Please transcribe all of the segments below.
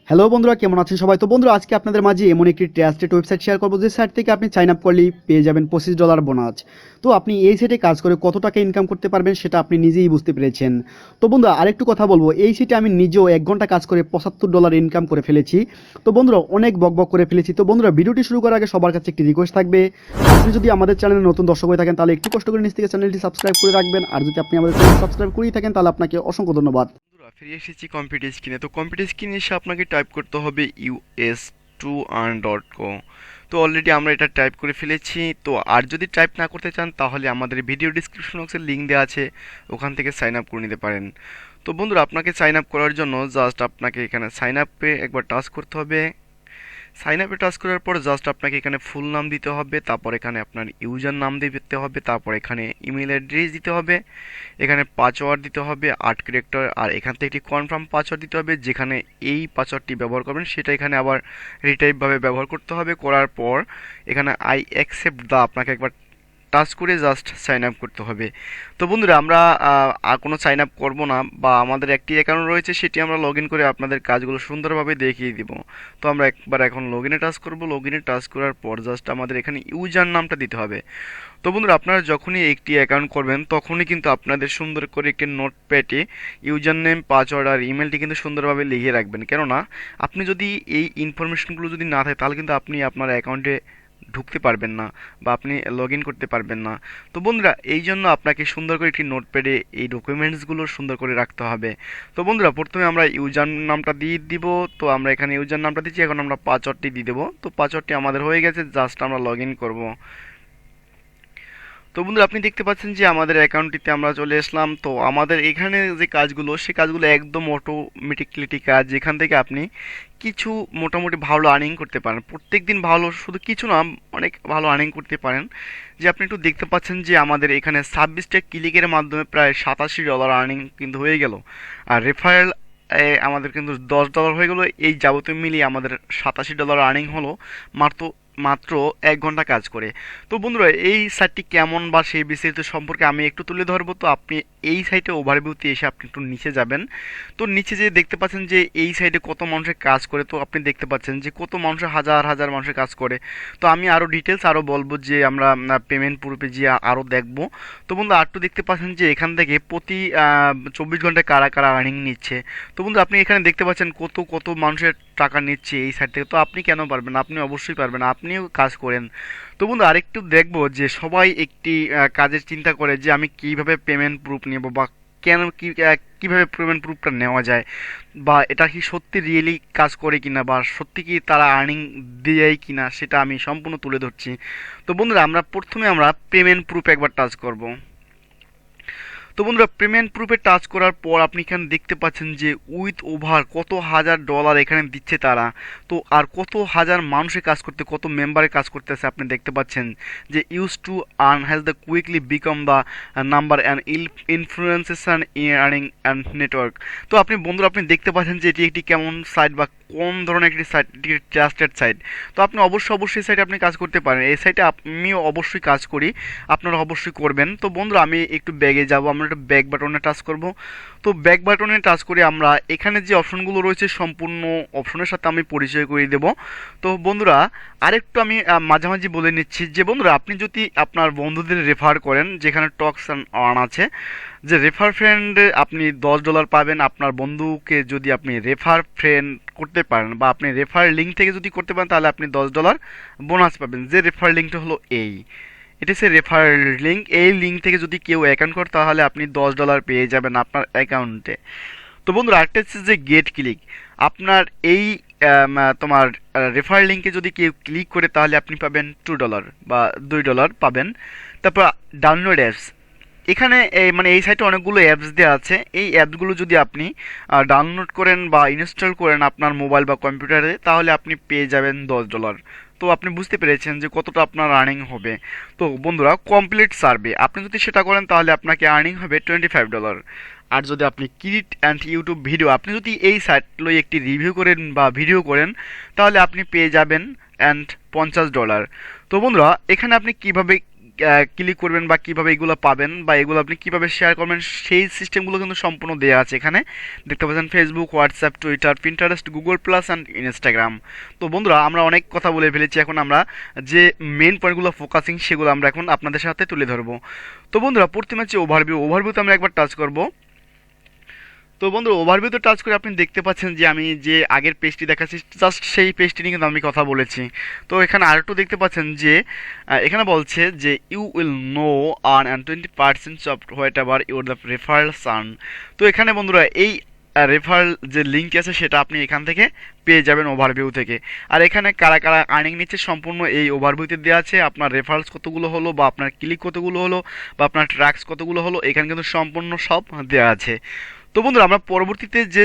Hello বন্ধুরা, কেমন আছেন সবাই? তো বন্ধুরা, আজকে আপনাদের মাঝে এমন একটি ট্রাস্টেড ওয়েবসাইট শেয়ার করবো যে সাইট থেকে আপনি সাইন আপ করলেই পেয়ে যাবেন $25 বোনাস। তো আপনি এই সাইটে কাজ করে কত টাকা ইনকাম করতে পারবেন সেটা আপনি নিজেই বুঝতে পেরেছেন। তো বন্ধুরা, আরেকটু কথা বলবো, এই সাইটে আমি নিজেও 1 ঘন্টা কাজ করে $75 ইনকাম করে ফেলেছি। তো বন্ধুরা, অনেক বকবক করে ফেলেছি। তো বন্ধুরা, ভিডিওটি শুরু করার আগে সবার কাছে একটি রিকোয়েস্ট থাকবে, আপনি যদি আমাদের চ্যানেলে নতুন দর্শক হয়ে থাকেন তাহলে একটু কষ্ট করে নিচ থেকে চ্যানেলটি সাবস্ক্রাইব করে রাখবেন, আর যদি আপনি আমাদের চ্যানেল সাবস্ক্রাইব করেই থাকেন তাহলে আপনাকে অসংখ্য ধন্যবাদ। বন্ধুরা ফিরে এসেছি কম্পিউটার স্ক্রিনে। তো কম্পিউটার স্ক্রিনে এসে আপনাকে টাইপ করতে হবে us2earn.co। তো অলরেডি আমরা এটা টাইপ করে ফেলেছি। তো আর যদি টাইপ না করতে চান তাহলে আমাদের ভিডিও ডিসক্রিপশন বক্সে লিঙ্ক দেওয়া আছে, ওখান থেকে সাইন আপ করে নিতে পারেন। তো বন্ধুরা, আপনাকে সাইন আপ করার জন্য জাস্ট আপনাকে এখানে সাইন আপে একবার টাচ করতে হবে। সাইন আপে টাচ করার পর জাস্ট আপনাকে এখানে ফুল নাম দিতে হবে, তারপর এখানে আপনার ইউজার নাম দিতে হবে, তারপর এখানে ইমেল অ্যাড্রেস দিতে হবে, এখানে পাসওয়ার্ড দিতে হবে 8 ক্যারেক্টার, আর এখান থেকে একটি কনফার্ম পাসওয়ার্ড দিতে হবে। যেখানে এই পাসওয়ার্ডটি ব্যবহার করবেন সেটা এখানে আবার রিটাইপভাবে ব্যবহার করতে হবে। করার পর এখানে আই অ্যাকসেপ্ট দা আপনাকে একবার টাচ করে জাস্ট সাইন আপ করতে হবে। তো বন্ধুরা, আমরা আর কোনো সাইন আপ করবো না, বা আমাদের একটি অ্যাকাউন্ট রয়েছে সেটি আমরা লগ ইন করে আপনাদের কাজগুলো সুন্দরভাবে দেখিয়ে দিব। তো আমরা একবার এখন লগ ইনে টাচ করবো। লগ ইনে টাচ করার পর জাস্ট আমাদের এখানে ইউজার নামটা দিতে হবে। তো বন্ধুরা, আপনারা যখনই একটি অ্যাকাউন্ট করবেন তখনই কিন্তু আপনাদের সুন্দর করে একটি নোটপ্যাডে ইউজার নেম, পাসওয়ার্ড আর ইমেলটি কিন্তু সুন্দরভাবে লিখে রাখবেন। কেননা আপনি যদি এই ইনফরমেশনগুলো যদি না থাকে তাহলে কিন্তু আপনি আপনার অ্যাকাউন্টে ঢুকতে পারবেন না, বা আপনি লগ ইন করতে পারবেন না। তো বন্ধুরা, এই জন্য আপনাকে সুন্দর করে একটি নোটপ্যাডে এই ডকুমেন্টসগুলো সুন্দর করে রাখতে হবে। তো বন্ধুরা, প্রথমে আমরা ইউজার নামটা দিয়ে দিব। তো আমরা এখানে ইউজার নামটা দিচ্ছি, এখন আমরা পাসওয়ার্ডটি দিয়ে দেবো। তো পাসওয়ার্ডটি আমাদের হয়ে গেছে, জাস্ট আমরা লগ ইন করবো। তো বন্ধুরা, আপনি দেখতে পাচ্ছেন যে আমাদের অ্যাকাউন্টটিতে আমরা চলে আসলাম। তো আমাদের এখানে যে কাজগুলো, সে কাজগুলো একদম অটোমেটিকলি কাজ, যেখান থেকে আপনি কিছু মোটামুটি ভালো আর্নিং করতে পারেন। প্রত্যেক দিন ভালো, শুধু কিছু না, অনেক ভালো আর্নিং করতে পারেন। যে আপনি একটু দেখতে পাচ্ছেন যে আমাদের এখানে 26টা ক্লিকের মাধ্যমে প্রায় $87 আর্নিং কিন্তু হয়ে গেল। আর রেফারেল আমাদের কিন্তু $10 হয়ে গেলো। এই যাবতীয় মিলিয়ে আমাদের $87 আর্নিং হলো মাত্র মাত্র 1 ঘন্টা কাজ করে। তো বন্ধুরা, এই সাইটটি কেমন বা সেই বিস্তারিত সম্পর্কে আমি একটু তুলে ধরবো। তো আপনি এই সাইটে ওভারভিউতে এসে আপনি একটু নিচে যাবেন। তো নিচে যে দেখতে পাচ্ছেন যে এই সাইটে কত মানুষের কাজ করে, তো আপনি দেখতে পাচ্ছেন যে কত মানুষের, হাজার হাজার মানুষের কাজ করে। তো আমি আরও ডিটেলস আরও বলবো যে আমরা পেমেন্ট প্রুফে যে আরও দেখবো। তো বন্ধু, আরটু দেখতে পাচ্ছেন যে এখান থেকে প্রতি 24 ঘন্টায় কারা কারা আর্নিং নিচ্ছে। তো বন্ধু, আপনি এখানে দেখতে পাচ্ছেন কত কত মানুষের টাকা নিচ্ছে এই সাইট থেকে। তো আপনি কেন পারবেন না? আপনি অবশ্যই পারবেন, আপনিও কাজ করেন। তো বন্ধু, আরেকটু দেখবো যে সবাই একটি কাজের চিন্তা করে যে আমি কিভাবে পেমেন্ট প্রুফ নেব, বা কেন কিভাবে পেমেন্ট প্রুফটা নেওয়া যায়, বা এটা কি সত্যি রিয়েলি কাজ করে কিনা, বা সত্যি কি তারা আর্নিং দেয় কিনা, সেটা আমি সম্পূর্ণ তুলে ধরছি। তো বন্ধুরা, আমরা প্রথমে পেমেন্ট প্রুফ একবার টাচ করব। তো বন্ধুরা, পেমেন্ট প্রুফে টাচ করার পর আপনি এখানে দেখতে পাচ্ছেন যে উইথ ওভার কত হাজার ডলার এখানে দিচ্ছে তারা। তো আর কত হাজার মানুষের কাজ করতে, কত মেম্বারের কাজ করতেছে আপনি দেখতে পাচ্ছেন যে use to earn has the quickly become the number and influencer earning and network. তো আপনি বন্ধুরা, আপনি দেখতে পাচ্ছেন যে এটি একটি কেমন সাইট, বা কোন ধরনের একটি সাইট, এটি ট্রাস্টেড সাইট। তো আপনি অবশ্যই সাইটে আপনি কাজ করতে পারেন। এই সাইটে আমিও অবশ্যই কাজ করি, আপনারা অবশ্যই করবেন। তো বন্ধুরা, আমি একটু ব্যাগে যাব, আমরা একটা ব্যাক বাটনে টাচ করব। তো ব্যাক বাটনে টাচ করে আমরা এখানে যে অপশনগুলো রয়েছে সম্পূর্ণ অপশনের সাথে আমি পরিচয় করিয়ে দেব। তো বন্ধুরা, আরেকটু আমি মাঝামাঝি বলে নিচ্ছি যে বন্ধুরা, আপনি যদি আপনার বন্ধুদের রেফার করেন, যেখানে টক্স অ্যান্ড আর্ন আছে, যে রেফার ফ্রেন্ডে আপনি $10 পাবেন। আপনার বন্ধুকে যদি আপনি রেফার ফ্রেন্ড করতে পারেন, বা আপনি রেফার লিঙ্ক থেকে যদি করতে পারেন, তাহলে আপনি $10 বোনাস পাবেন। যে রেফার লিঙ্কটা হলো এই, এটা হচ্ছে রেফার লিঙ্ক। এই লিঙ্ক থেকে যদি কেউ অ্যাকাউন্ট করে তাহলে আপনি $10 পেয়ে যাবেন আপনার অ্যাকাউন্টে। তো বন্ধুরা, আরেকটা হচ্ছে যে গেট ক্লিক। আপনার এই তোমার রেফার লিঙ্কে যদি কেউ ক্লিক করে তাহলে আপনি পাবেন $2 বা $2 পাবেন। তারপর ডাউনলোড অ্যাপস, এখানে এই সাইটে অনেকগুলো অ্যাপস দেওয়া আছে। এই অ্যাপসগুলো যদি আপনি ডাউনলোড করেন বা ইনস্টল করেন আপনার মোবাইল বা কম্পিউটারে, তাহলে আপনি পেয়ে যাবেন $10। তো আপনি বুঝতে পেরেছেন যে কতটা আপনার আর্নিং হবে। তো বন্ধুরা, কমপ্লিট সার্ভে আপনি যদি সেটা করেন তাহলে আপনাকে আর্নিং হবে $25। আর যদি আপনি ক্রিয়েট অ্যান্ড ইউটিউব ভিডিও, আপনি যদি এই সাইট লই একটি রিভিউ করেন বা ভিডিও করেন, তাহলে আপনি পেয়ে যাবেন $50। তো বন্ধুরা, এখানে আপনি কিভাবে ক্লিক করবেন বা কিভাবে এগুলো পাবেন বা এগুলো আপনি কিভাবে শেয়ার করবেন সেই সিস্টেমগুলো কিন্তু সম্পূর্ণ দেওয়া আছে এখানে। দেখতে পাচ্ছেন Facebook, WhatsApp, Twitter, Pinterest, Google plus and Instagram. তো বন্ধুরা আমরা অনেক কথা বলে ফেলেছি, এখন আমরা যে মেন পয়েন্টগুলো ফোকাসিং সেগুলো আমরা এখন আপনাদের সাথে তুলে ধরবো। তো বন্ধুরা প্রথমে হচ্ছে ওভারভিউতে আমরা একবার টাচ করব। তো বন্ধু ওভারভিউতে টাচ করে আপনি দেখতে পাচ্ছেন যে আমি যে আগের পেজটি দেখাচ্ছি জাস্ট সেই পেজটি নিয়ে কিন্তু আমি কথা বলেছি। তো এখানে আরেকটু দেখতে পাচ্ছেন যে এখানে বলছে যে you will now earn 20% of whatever your the referrals earn. তো এখানে বন্ধুরা এই রেফারেল যে লিঙ্ক আছে সেটা আপনি এখান থেকে পেয়ে যাবেন ওভারভিউ থেকে। আর এখানে কারা কারা আর্নিং নিচ্ছে সম্পূর্ণ এই ওভারভিউতে দেওয়া আছে। আপনার রেফারেলস কতগুলো হলো বা আপনার ক্লিক কতগুলো হলো বা আপনার ট্র্যাক্স কতগুলো হলো এখানে কিন্তু সম্পূর্ণ সব দেওয়া আছে। তো বন্ধুরা আমরা পরবর্তীতে যে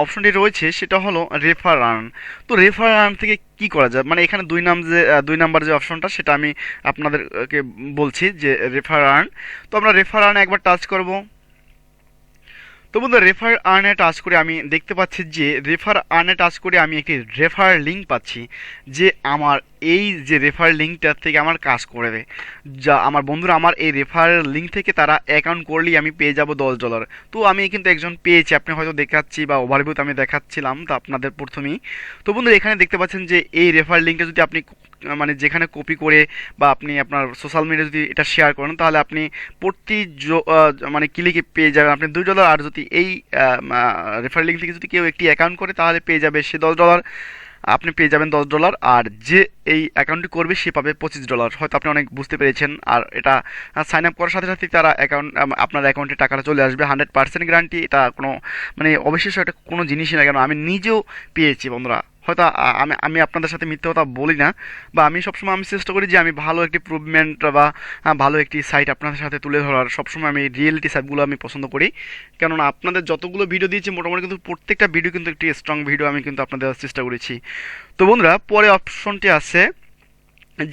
অপশনটি রয়েছে সেটা হলো রেফার আর্ন। তো রেফার আর্ন থেকে কি করা যায়, মানে এখানে দুই নাম্বার যে অপশনটা সেটা আমি আপনাদেরকে বলছি যে রেফার আর্ন। তো আমরা রেফার আর্নে একবার টাচ করব। তো বন্ধুরা রেফার আর্নে টাচ করে আমি দেখতে পাচ্ছি যে রেফার আর্নে টাচ করে আমি একটি রেফার লিঙ্ক পাচ্ছি, যে আমার এই যে রেফার লিঙ্কটার থেকে আমার কাজ করে দেয়, যা আমার বন্ধুরা আমার এই রেফার লিঙ্ক থেকে তারা অ্যাকাউন্ট করলেই আমি পেয়ে যাব $10। তো আমি কিন্তু একজন পেয়েছি, আপনি হয়তো দেখাচ্ছি বা ওভারভিউতে আমি দেখাচ্ছিলাম তো আপনাদের প্রথমেই। তো বন্ধুরা এখানে দেখতে পাচ্ছেন যে এই রেফার লিঙ্কটা যদি আপনি মানে যেখানে কপি করে বা আপনি আপনার সোশ্যাল মিডিয়া যদি এটা শেয়ার করেন তাহলে আপনি প্রতি মানে ক্লিকে পেয়ে যাবেন আপনি $2। আর যদি এই রেফার লিঙ্ক থেকে যদি কেউ একটি অ্যাকাউন্ট করে তাহলে পেয়ে যাবে সে $10, আপনি পেয়ে যাবেন $10। আর যে এই অ্যাকাউন্টটি করবে সে পাবে $25। হয়তো আপনি অনেক বুঝতে পেরেছেন। আর এটা সাইন আপ করার সাথে সাথে তারা অ্যাকাউন্ট আপনার অ্যাকাউন্টে টাকাটা চলে আসবে, 100% গ্যারান্টি। এটা কোনো মানে অবশ্যই এটা কোনো জিনিসই না, কেন আমি নিজেও পেয়েছি বন্ধুরা। হয়তো আমি আমি আপনাদের সাথে মিথ্যে কথা বলি না, বা আমি সবসময় আমি চেষ্টা করি যে আমি ভালো একটি প্রুভমেন্ট বা ভালো একটি সাইট আপনাদের সাথে তুলে ধরার। সবসময় আমি রিয়েলিটি সাইটগুলো আমি পছন্দ করি, কেননা আপনাদের যতগুলো ভিডিও দিয়েছি মোটামুটি কিন্তু প্রত্যেকটা ভিডিও কিন্তু একটি স্ট্রং ভিডিও আমি কিন্তু আপনাদের দেওয়ার চেষ্টা করেছি। তো বন্ধুরা পরে অপশনটি আছে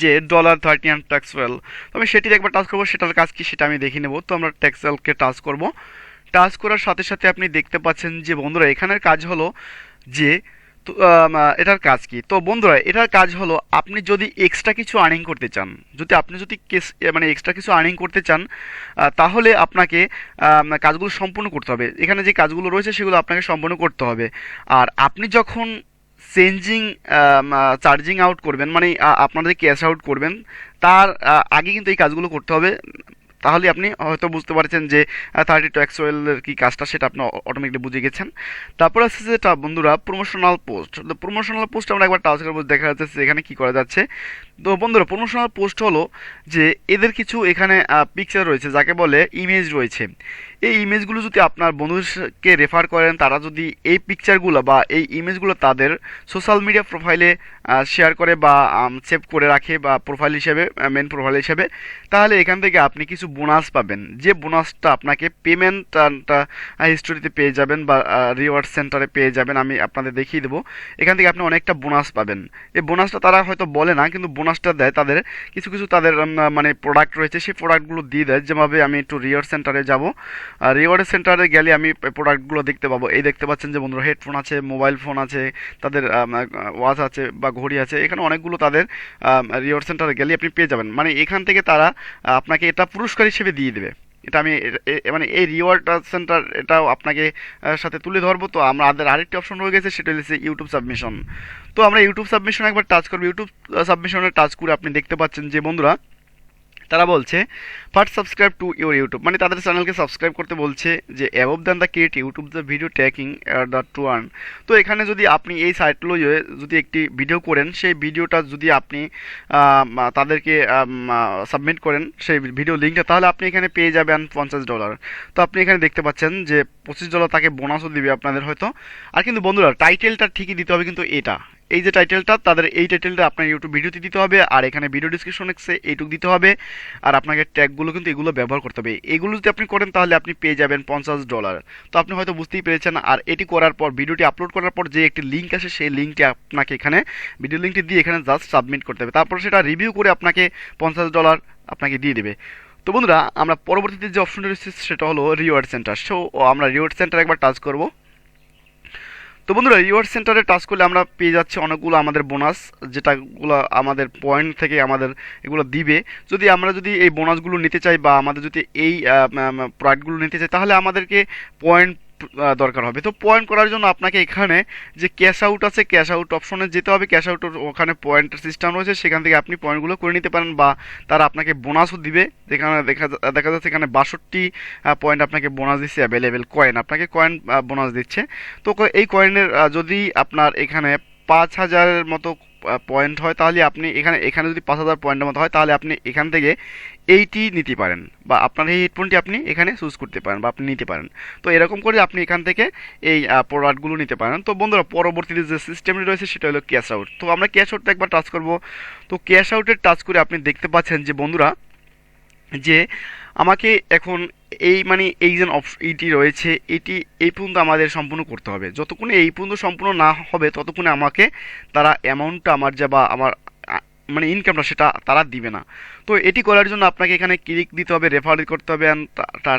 যে $30 ট্যাক্সওয়েল। তো আমি সেটিতে একবার টাচ করবো, সেটার কাজ কি সেটা আমি দেখে নেব। তো আমরা ট্যাক্সওয়েলকে টাচ করব। টাচ করার সাথে সাথে আপনি দেখতে পাচ্ছেন যে বন্ধুরা এখানের কাজ হলো যে তো এটার কাজ কি। তো বন্ধুরা এটার কাজ হলো আপনি যদি এক্সট্রা কিছু আর্নিং করতে চান, আপনি যদি মানে এক্সট্রা কিছু আর্নিং করতে চান তাহলে আপনাকে কাজগুলো সম্পূর্ণ করতে হবে। এখানে যে কাজগুলো রয়েছে সেগুলো আপনাকে সম্পূর্ণ করতে হবে। আর আপনি যখন চেঞ্জিং চার্জিং আউট করবেন, মানে আপনাদের ক্যাশ আউট করবেন তার আগে কিন্তু এই কাজগুলো করতে হবে। তাহলে আপনি হয়তো বুঝতে পারছেন যে 32 কি কাজটা সেটা আপনি অটোমেটিকলি বুঝে গেছেন। তারপর আছে যেটা বন্ধুরা প্রমোশনাল পোস্ট। তো প্রমোশনাল পোস্ট আমরা একবার টাচ করবো, দেখা যাচ্ছে এখানে কি করা যাচ্ছে। তো বন্ধুরা প্রমোশনাল পোস্ট হলো যে এদের কিছু এখানে পিকচার রয়েছে যাকে বলে ইমেজ রয়েছে। এই ইমেজগুলো যদি আপনার বন্ধুদেরকে রেফার করেন, তারা যদি এই পিকচারগুলো বা এই ইমেজগুলো তাদের সোশ্যাল মিডিয়া প্রোফাইলে শেয়ার করে বা সেভ করে রাখে বা প্রোফাইল হিসেবে মেন প্রোফাইল হিসেবে, তাহলে এখান থেকে আপনি কিছু বোনাস পাবেন, যে বোনাসটা আপনাকে পেমেন্টটা হিস্টোরিতে পেয়ে যাবেন বা রিওয়ার্ড সেন্টারে পেয়ে যাবেন। আমি আপনাদের দেখিয়ে দেবো, এখান থেকে আপনি অনেকটা বোনাস পাবেন। এই বোনাসটা তারা হয়তো বলে না, কিন্তু বোনাসটা দেয় তাদের কিছু কিছু তাদের মানে প্রোডাক্ট রয়েছে, সেই প্রোডাক্টগুলো দিয়ে দেয়। যেভাবে আমি একটু রিওয়ার্ড সেন্টারে যাব, আর রিওয়ার্ড সেন্টারে গেলে আমি প্রোডাক্টগুলো দেখতে পাবো। এই দেখতে পাচ্ছেন যে বন্ধুরা হেডফোন আছে, মোবাইল ফোন আছে, তাদের ওয়াচ আছে বা ঘড়ি আছে, এখানে অনেকগুলো তাদের রিওয়ার্ড সেন্টারে গেলে আপনি পেয়ে যাবেন। মানে এখান থেকে তারা আপনাকে এটা পুরস্কার হিসেবে দিয়ে দেবে। এটা আমি মানে এই রিওয়ার্ড সেন্টার এটাও আপনাকে সাথে তুলে ধরবো। তো আমাদের আরেকটি অপশন রয়ে গেছে, সেটা হচ্ছে ইউটিউব সাবমিশন। তো আমরা ইউটিউব সাবমিশন একবার টাচ করবো। ইউটিউব সাবমিশনে টাচ করে আপনি দেখতে পাচ্ছেন যে বন্ধুরা তারা বলছে first subscribe to your YouTube, মানে তাদের চ্যানেলকে সাবস্ক্রাইব করতে বলছে, যে above than the create YouTube the video tracking the to earn. তো এখানে যদি আপনি এই সাইটগুলো যদি একটি ভিডিও করেন, সেই ভিডিওটা যদি আপনি তাদেরকে সাবমিট করেন সেই ভিডিও লিঙ্কটা, তাহলে আপনি এখানে পেয়ে যাবেন $50। তো আপনি এখানে দেখতে পাচ্ছেন যে $25 তাকে বোনাসও দিবে আপনাদের হয়তো। আর কিন্তু বন্ধুরা টাইটেলটা ঠিকই দিতে হবে, কিন্তু এটা এই যে টাইটেলটা তাদের এই টাইটেলটা আপনার ইউটিউব ভিডিওতে দিতে হবে, আর এখানে ভিডিও ডিসক্রিপশনে এইটুকু দিতে হবে। আর আপনাকে ট্যাগগুলো কিন্তু এগুলো ব্যবহার করতে হবে। এগুলো যদি আপনি করেন তাহলে আপনি পেয়ে যাবেন $50। তো আপনি হয়তো বুঝতেই পেরেছেন। আর এটি করার পর ভিডিওটি আপলোড করার পর যে একটি লিঙ্ক আসে, সেই লিঙ্কটি আপনাকে এখানে ভিডিও লিঙ্কটি দিয়ে এখানে জাস্ট সাবমিট করতে হবে। তারপর সেটা রিভিউ করে আপনাকে $50 আপনাকে দিয়ে দেবে। তো বন্ধুরা আমরা পরবর্তীতে যে অপশনটা রয়েছে সেটা হলো রিওয়ার্ড সেন্টার। সো আমরা রিওয়ার্ড সেন্টার একবার টাচ করব। তো তো বন্ধুরা রিওয়ার্ড সেন্টারে টাচ করলে আমরা পেয়ে যাচ্ছি অনেকগুলো আমাদের বোনাস, যেটাগুলো আমাদের পয়েন্ট থেকে আমাদের এগুলো দিবে। যদি এই বোনাসগুলো নিতে চাই বা আমাদের যদি এই প্রোডাক্টগুলো নিতে চাই, তাহলে আমাদেরকে পয়েন্ট দরকার হবে। তো পয়েন্ট করার জন্য আপনাকে এখানে যে ক্যাশ আউট আছে, ক্যাশ আউট অপশনে যেতে হবে। ক্যাশ আউট ওখানে পয়েন্টের সিস্টেম রয়েছে, সেখান থেকে আপনি পয়েন্টগুলো করে নিতে পারেন, বা তারা আপনাকে বোনাসও দিবে। যেখানে দেখা যাচ্ছে এখানে 62 পয়েন্ট আপনাকে বোনাস দিচ্ছে, অ্যাভেলেবেল কয়েন আপনাকে কয়েন বোনাস দিচ্ছে। তো এই কয়েনের যদি আপনার এখানে 5000-এর মতো পয়েন্ট হয়, তাহলে আপনি এখানে যদি 5000 পয়েন্টের মতো হয়, তাহলে আপনি এখান থেকে এইটি নিতে পারেন, বা আপনার এই হেডফোনটি আপনি এখানে চুজ করতে পারেন বা আপনি নিতে পারেন। তো এরকম করে আপনি এখান থেকে এই প্রোডাক্টগুলো নিতে পারেন। তো বন্ধুরা পরবর্তীতে যে সিস্টেমটি রয়েছে সেটা হলো ক্যাশ আউট। তো আমরা ক্যাশ আউটটা একবার টাচ করব। তো ক্যাশ আউটের টাচ করে আপনি দেখতে পাচ্ছেন যে বন্ধুরা, যে আমাকে এখন এই যে ইটি রয়েছে, এটি এই পর্যন্ত আমাদের সম্পূর্ণ করতে হবে। যতক্ষণে এই পর্যন্ত সম্পূর্ণ না হবে ততক্ষণে আমাকে তারা অ্যামাউন্টটা আমার যা বা আমার ইনকামটা সেটা তারা দিবে না। তো এটি করার জন্য আপনাকে এখানে ক্লিক দিতে হবে, রেফার করতে হবে, অ্যান্ড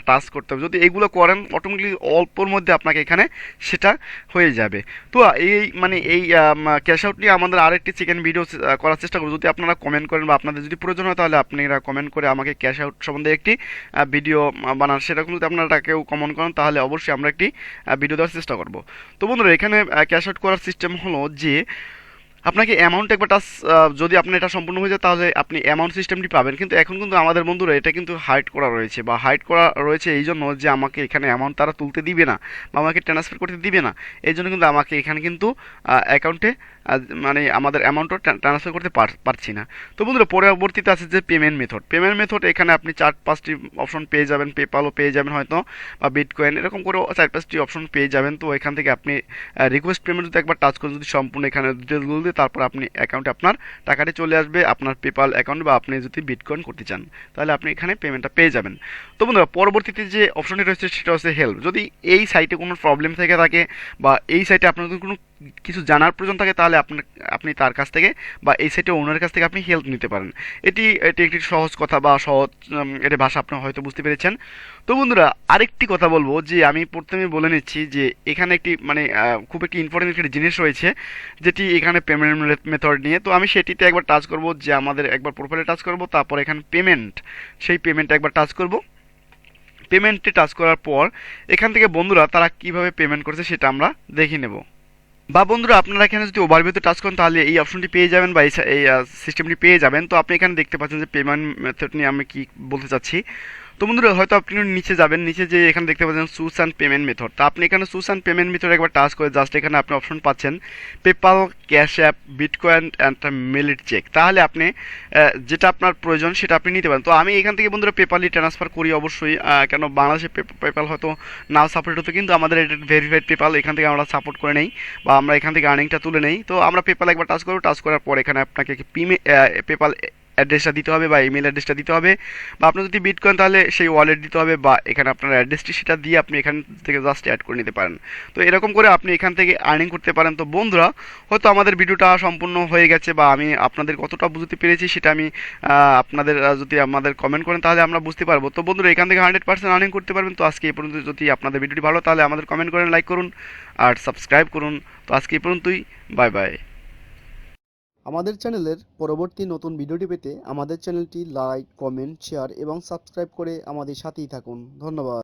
টাচ করতে হবে। যদি এগুলো করেন অটোমেটিকলি অল্পর মধ্যে আপনাকে এখানে সেটা হয়ে যাবে। তো এই ক্যাশ আউট নিয়ে আমাদের আরেকটি সেকেন্ড ভিডিও করার চেষ্টা করব। যদি আপনারা কমেন্ট করেন বা আপনাদের যদি প্রয়োজন হয়, তাহলে আপনারা কমেন্ট করে আমাকে ক্যাশ আউট সম্বন্ধে একটি ভিডিও বানান। সেরকম যদি আপনারা কেউ কমেন্ট করেন, তাহলে অবশ্যই আমরা একটি ভিডিও দেওয়ার চেষ্টা করব। তো বন্ধুরা এখানে ক্যাশ আউট করার সিস্টেম হলো যে আপনাকে অ্যামাউন্ট একবার টাচ, যদি আপনার এটা সম্পূর্ণ হয়ে যায় তাহলে আপনি অ্যামাউন্ট সিস্টেমটি পাবেন। কিন্তু এখন কিন্তু আমাদের বন্ধুরা এটা কিন্তু হাইড করা রয়েছে, বা হাইড করা রয়েছে এই জন্য যে আমাকে এখানে অ্যামাউন্ট তারা তুলতে দিবে না বা আমাকে ট্রান্সফার করতে দিবে না। এই জন্য কিন্তু আমাকে এখানে কিন্তু অ্যাকাউন্টে আমাদের অ্যামাউন্টও ট্রান্সফার করতে পারছি না। তো বন্ধুরা পরবর্তীতে আছে যে পেমেন্ট মেথড এখানে আপনি 4-5টি অপশন পেয়ে যাবেন। পেপালও পেয়ে যাবেন হয়তো, বা বিটকয়েন, এরকম করে 4-5টি অপশন পেয়ে যাবেন। তো এখান থেকে আপনি রিকোয়েস্ট পেমেন্ট যদি একবার টাচ করেন, যদি সম্পূর্ণ এখানে ডিটেলসগুলো দিয়ে, তারপর আপনি অ্যাকাউন্টে আপনার টাকাটি চলে আসবে আপনার পেপাল অ্যাকাউন্ট, বা আপনি যদি বিটকয়েন করতে চান তাহলে আপনি এখানে পেমেন্টটা পেয়ে যাবেন। তো বন্ধুরা পরবর্তীতে যে অপশনটি রয়েছে সেটা হচ্ছে হেল্প। যদি এই সাইটে কোনো প্রবলেম থেকে থাকে, বা এই সাইটে আপনার যদি কোনো কিছু জানার প্রয়োজন থাকে, তাহলে আপনি তার কাছ থেকে বা এই সাইটের ওনারের কাছ থেকে আপনি হেল্প নিতে পারেন। এটি একটি সহজ কথা বা সহজ এর ভাষা আপনি হয়তো বুঝতে পেরেছেন। তো বন্ধুরা আরেকটি কথা বলবো, যে আমি প্রথমে বলে নিচ্ছি যে এখানে একটি খুব একটি ইম্পর্টেন্ট একটি জিনিস রয়েছে, যেটি এখানে পেমেন্ট মেথড নিয়ে। তো আমি সেটিতে একবার টাচ করব, যে আমাদের একবার প্রোফাইলে টাচ করব, তারপর এখানে পেমেন্ট, সেই পেমেন্টে একবার টাচ করব। পেমেন্টে টাচ করার পর এখান থেকে বন্ধুরা তারা কিভাবে পেমেন্ট করছে সেটা আমরা দেখে নেব। বা বন্ধুরা আপনারা এখানে যদি ওভারভিউতে টাচ করেন, তাহলে এই অপশনটি পেয়ে যাবেন, বা এই সিস্টেমটি পেয়ে যাবেন। তো আপনি এখানে দেখতে পাচ্ছেন যে পেমেন্ট মেথড নিয়ে আমি কি বলতে চাচ্ছি। তো বন্ধুরা হয়তো আপনি নিচে যাবেন, নিচে যে এখানে দেখতে পাচ্ছেন চুজ অ্যান্ড পেমেন্ট মেথড। তো আপনি এখানে চুজ অ্যান্ড পেমেন্ট মেথড একবার টাচ করে জাস্ট এখানে আপনি অপশন পাচ্ছেন PayPal, cash app, bitcoin and mail it check. তাহলে আপনি যেটা আপনার প্রয়োজন সেটা আপনি নিতে পারেন। তো আমি এখান থেকে বন্ধুরা পেপালই ট্রান্সফার করি অবশ্যই, কেন বাংলাদেশে পেপাল হয়তো নাও সাপোর্ট হতো, কিন্তু আমাদের এটা ভেরিফাইড পেপাল, এখান থেকে আমরা সাপোর্ট করে নেই, বা আমরা এখান থেকে আর্নিংটা তুলে নেই। তো আমরা পেপাল একবার টাচ করব, টাচ করার পর এখানে আপনাকে পেপাল অ্যাড্রেসটা দিতে হবে বা ইমেল অ্যাড্রেসটা দিতে হবে, বা আপনার যদি বিটকয়েন তাহলে সেই ওয়ালেট দিতে হবে, বা এখানে আপনার অ্যাড্রেসটি সেটা দিয়ে আপনি এখান থেকে জাস্ট অ্যাড করে নিতে পারেন। তো এরকম করে আপনি এখান থেকে আর্নিং করতে পারেন। তো বন্ধুরা হয়তো আমাদের ভিডিওটা সম্পূর্ণ হয়ে গেছে, বা আমি আপনাদের কতটা বুঝতে পেরেছি সেটা আমি আপনাদের যদি আমাদের কমেন্ট করেন তাহলে আমরা বুঝতে পারবো। তো বন্ধুরা এখান থেকে 100% আর্নিং করতে পারবেন। তো আজকে এই পর্যন্ত। যদি আপনাদের ভিডিওটি ভালো তাহলে আমাদের কমেন্ট করেন, লাইক করুন আর সাবস্ক্রাইব করুন। তো আজকে এই পর্যন্তই, বাই বাই। আমাদের চ্যানেলের পরবর্তী নতুন ভিডিওটি পেতে আমাদের চ্যানেলটি লাইক, কমেন্ট, শেয়ার এবং সাবস্ক্রাইব করে আমাদের সাথেই থাকুন। ধন্যবাদ।